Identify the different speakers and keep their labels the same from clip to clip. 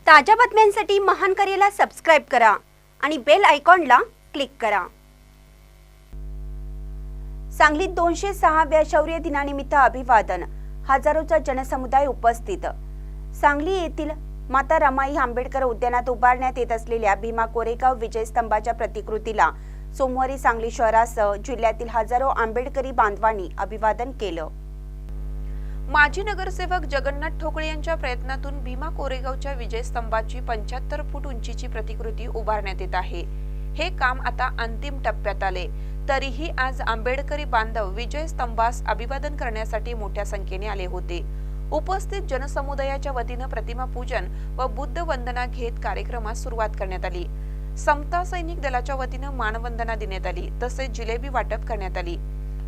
Speaker 1: ताज्या बातम्यांसाठी महान करेला सबस्क्राइब करा आणि बेल आयकॉनला क्लिक करा। सांगलीत 206व्या शौर्य दिनानिमित्त अभिवादन, हजारोचा जनसमुदाय उपस्थित। सांगली येथील माता रमाई आंबेडकर उद्यानात उभारण्यात येत असलेल्या भीमा कोरेगाव विजय स्तंभाच्या प्रतिकृतीला सोमवारी सांगली शहरासह जिल्ह्यातील हजारो आंबेडकरी बांधवांनी अभिवादन केलं। माजी नगरसेवक जगन्नाथ ठोकळे यांच्या प्रयत्नातून भीमा कोरेगावच्या विजय स्तंभाची 75 फूट उंचीची प्रतिकृती उभारण्यात येत आहे। हे काम आता अंतिम टप्प्यात आले, तरीही आज आंबेडकरी बांधव विजय स्तंभास अभिवादन करण्यासाठी मोठ्या संख्येने आले होते। उपस्थित जनसमुदायाच्या वतीने प्रतिमा पूजन व बुद्ध वंदना घेत कार्यक्रमास सुरुवात करण्यात आली। समता सैनिक दलाच्या वतीने मानवंदना देण्यात आली, तसेच जिलेबी वाटप करण्यात आली।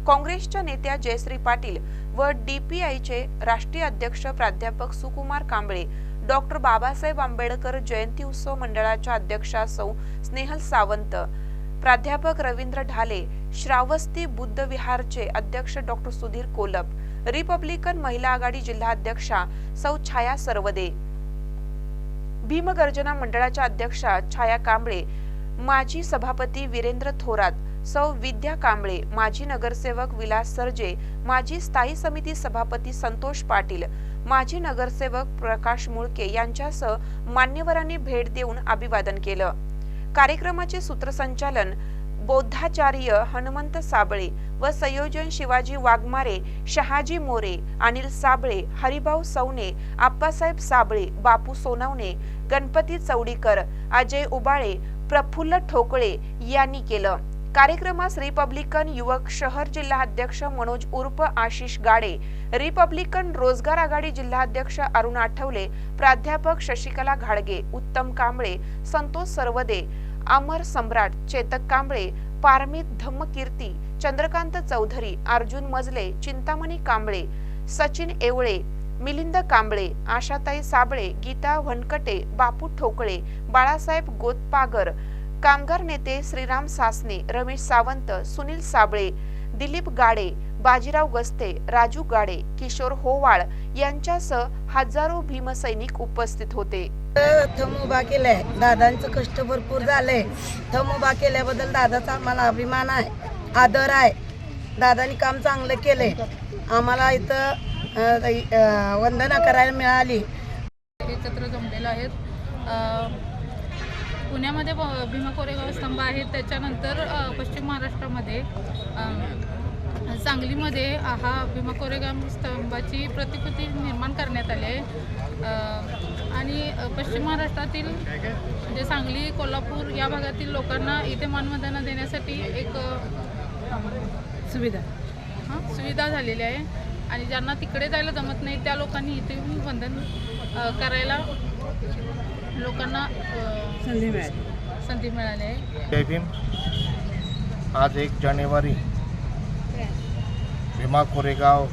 Speaker 1: काँग्रेसच्या नेत्या जयश्री पाटील व डीपीआयचे राष्ट्रीय अध्यक्ष प्राध्यापक सुकुमार कांबळे, डॉक्टर बाबासाहेब आंबेडकर जयंती उत्सव मंडळाच्या अध्यक्षा सौ स्नेहल सावंत, प्राध्यापक रवींद्र ढाले, श्रावस्ती बुद्ध विहारचे अध्यक्ष डॉक्टर सुधीर कोलप, रिपब्लिकन महिला आघाडी जिल्हा अध्यक्षा सौ छाया सरवदे, भीमगर्जना मंडळाच्या अध्यक्षा छाया कांबळे, माजी सभापती वीरेंद्र थोरात, सौ विद्या कांबळे, माजी नगरसेवक विलास सरजे, माजी स्थायी समिती सभापती संतोष पाटील, माजी नगरसेवक प्रकाश मुळके यांच्यासह मान्यवरांनी भेट देऊन अभिवादन केलं। कार्यक्रमाचे सूत्रसंचालन बौद्धाचार्य हनुमंत साबळे व संयोजन शिवाजी वाघमारे, शहाजी मोरे, अनिल साबळे, हरिभाऊ सौने, आप्पासाहेब साबळे, बापू सोनवणे, गणपती चौडीकर, अजय उबाळे, प्रफुल्ल ठोकळे यांनी केलं। कार्यक्रमास रिपब्लिकन युवक शहर जिल्हा अध्यक्ष मनोज उर्फ आशिष गाडे, रिपब्लिकन रोजगार आघाडी जिल्हा अध्यक्ष अरुण आठवले, प्राध्यापक शशिकला घाडगे, उत्तम कांबळे, संतोष सरवदे, अमर सम्राट, चेतक कांबळे, पारमित धम्मकीर्ती, चंद्रकांत चौधरी, अर्जुन मजले, चिंतामणी कांबळे, सचिन एवळे, मिलिंद कांबळे, आशाताई साबळे, गीता वनकटे, बापू ठोकळे, बाळासाहेब गोतपागर, कामगार नेते श्रीराम सासने, रमेश सावंत, सुनील साबळे, दिलीप गाडे, बाजीराव गस्ते, राजू गाडे, किशोर होवाळ यांच्यासह हजारो भीमसैनिक उपस्थित होते।
Speaker 2: थंब उभा केलाय, दादांचं कष्ट भरपूर झालंय। थंब उभा केल्याबद्दल दादाचा आम्हाला अभिमान आहे, आदर आहे। दादांनी काम चांगलं केलंय, आम्हाला इथं वंदना करायला मिळाली।
Speaker 3: एकत्र जमलेले आहेत। पुण्यामध्ये भीमा कोरेगाव स्तंभ आहेत, त्याच्यानंतर पश्चिम महाराष्ट्रामध्ये सांगलीमध्ये हा भीमा कोरेगाव स्तंभाची प्रतिकृती निर्माण करण्यात आली आहे। आणि पश्चिम महाराष्ट्रातील म्हणजे सांगली, कोल्हापूर या भागातील लोकांना इथे मानवंदना देण्यासाठी एक सुविधा झालेली आहे। आणि ज्यांना तिकडे जायला जमत नाही त्या लोकांनी इथे येऊन वंदन करायला लोकांना संधी मिळाली आहे।
Speaker 4: जय भीम। आज 1 जानेवारी भीमा कोरेगाव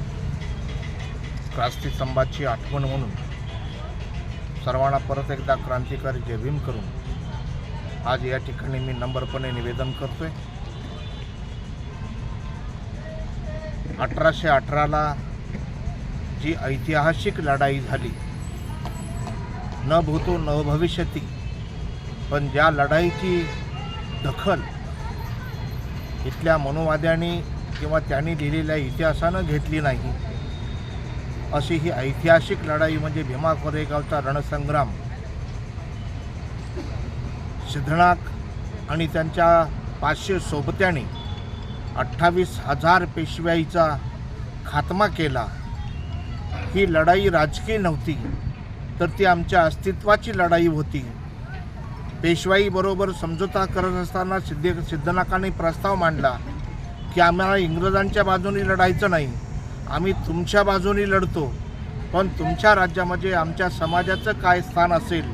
Speaker 4: क्रांती स्तंभाची आठवण म्हणून सर्वांना परत एकदा क्रांतिकारी जय भीम करून आज या ठिकाणी मी नम्रपणे निवेदन करतोय। 1818ला जी ऐतिहासिक लढाई झाली, न भूतो न भविष्यती, पण ज्या लढाईची दखल इथल्या मनोवाद्यांनी किंवा त्यांनी लिहिलेल्या इतिहासानं घेतली नाही, अशी ही ऐतिहासिक लढाई म्हणजे भीमा कोरेगावचा रणसंग्राम। सिद्धनाक आणि त्यांच्या 500 सोबत्यांनी 28,000 पेशवाईचा खात्मा केला। ही लढाई राजकीय नव्हती, तर ती आमच्या अस्तित्वाची लढाई होती। पेशवाई बरोबर समझोता करत असताना सिद्धनाकांनी प्रस्ताव मांडला की आम्हाला इंग्रजांच्या बाजूने लढायचं नाही, आम्ही तुमच्या बाजूने लढतो, पण तुमच्या राज्यामध्ये आमच्या समाजाचं काय स्थान असेल।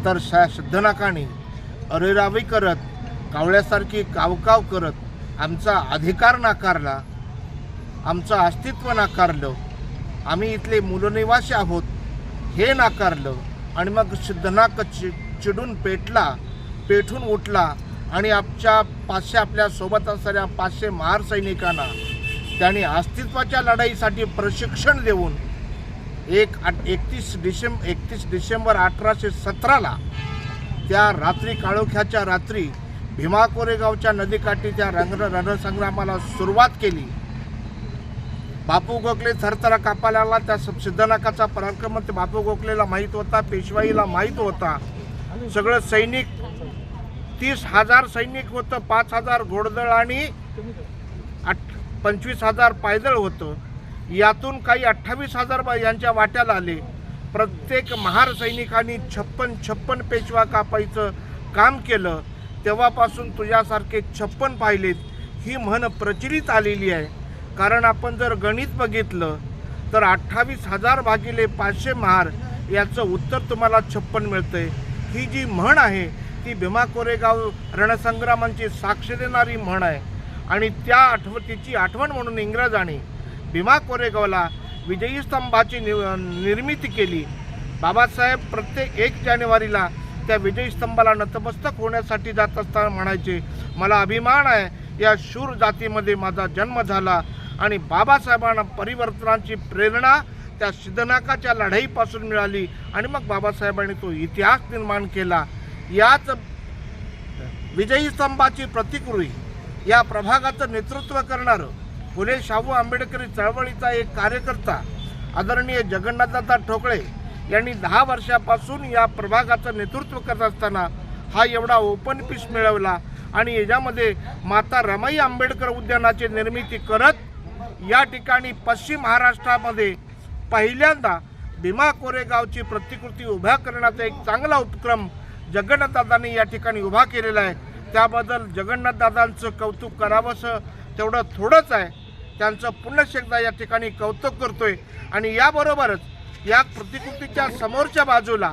Speaker 4: तर सिद्धनाकांनी अरेरावी करत, कावळ्यासारखी कावकाव करत आमचा अधिकार नाकारला, आमचं अस्तित्व नाकारलं, आम्ही इथले मूलनिवासी आहोत हे नाकारलं। आणि मग सिद्धनाक चिडून पेठून उठला आणि आमच्या 500 आपल्या सोबत असणाऱ्या 500 महार सैनिकांना त्यांनी अस्तित्वाच्या लढाईसाठी प्रशिक्षण देऊन 31 डिसेंबर 1817ला त्या रात्री काळोख्याच्या रात्री भीमा कोरेगावच्या नदीकाठी त्या रणसंग्रामाला सुरुवात केली. बापू गोखले थरथरा कापायला लागला. त्या सिद्धनाकाचा पराक्रम ते बापू गोखलेला माहीत होता, पेशवाईला माहीत होता. सगळं सैनिक 30,000 सैनिक होतं, 5,000 घोडदळ आणि 25,000 पायदळ होतं. यातून काही 28,000 यांच्या वाट्याला आले. प्रत्येक महार सैनिकांनी 56 पेशवा कापायचं काम केलं. तेव्हापासून तुझ्यासारखे 56 पाहिलेत ही म्हण प्रचलित आलेली आहे. कारण आपण जर गणित बघितलं तर 28,000 भागिले 500 महार याचं उत्तर तुम्हाला 56 मिळतंय. ही जी म्हण आहे ती भीमा कोरेगाव रणसंग्रामांची साक्ष देणारी म्हण आहे. आणि त्या तिची आठवण म्हणून इंग्रजांनी भीमा कोरेगावला विजयी स्तंभाची निर्मिती केली. बाबासाहेब प्रत्येक 1 जानेवारीला त्या विजयी स्तंभाला नतमस्तक होण्यासाठी जात असताना म्हणायचे, मला अभिमान आहे या शूर जातीमध्ये माझा जन्म झाला. आणि बाबासाहेबांना परिवर्तनाची प्रेरणा त्या सिद्धनाकाच्या लढाईपासून मिळाली आणि मग बाबासाहेबांनी तो इतिहास निर्माण केला. याच विजयी स्तंभाची प्रतिकृती या प्रभागाचं नेतृत्व करणारं फुले शाहू आंबेडकरी चळवळीचा एक कार्यकर्ता आदरणीय जगन्नाथदादा ठोकळे यांनी 10 वर्षापासून या प्रभागाचं नेतृत्व करत असताना हा एवढा ओपन पीस मिळवला. आणि याच्यामध्ये माता रमाई आंबेडकर उद्यानाची निर्मिती करत या ठिकाणी पश्चिम महाराष्ट्रामध्ये पहिल्यांदा भीमा कोरेगावची प्रतिकृती उभ्या करण्याचा एक चांगला उपक्रम जगन्नाथदादांनी या ठिकाणी उभा केलेला आहे. त्याबद्दल जगन्नाथदादांचं कौतुक करावंसं तेवढं थोडंच आहे. त्यांचं पुनश्च एकदा या ठिकाणी कौतुक करतोय. आणि याबरोबरच या प्रतिकृतीच्या समोरच्या बाजूला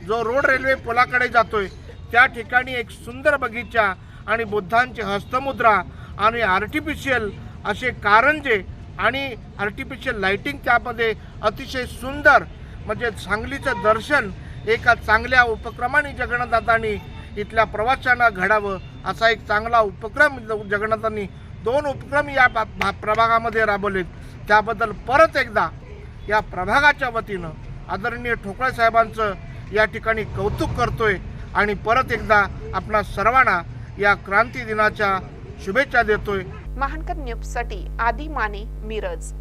Speaker 4: जो रोड रेल्वे पुलाकडे जातोय त्या ठिकाणी एक सुंदर बगीचा आणि बुद्धांची हस्तमुद्रा आणि आर्टिफिशियल असे कारंजे आणि आर्टिफिशियल लाइटिंग त्यामध्ये अतिशय सुंदर म्हणजे सांगलीचं दर्शन एका चांगल्या उपक्रमाने जगन्नाथदादांनी इथल्या प्रवाशांना घडावं असा एक चांगला उपक्रम जगन्नाथांनी 2 उपक्रम या प्रभागामध्ये राबवलेत. त्याबद्दल परत एकदा या प्रभागाच्या वतीनं आदरणीय ठोकळे साहेबांचं या ठिकाणी कौतुक करतोय. आणि परत एकदा आपणा सर्वांना या क्रांती दिनाच्या शुभेच्छा देतोय.
Speaker 1: महानकर न्यूजसाठी आदी माने, मिरज.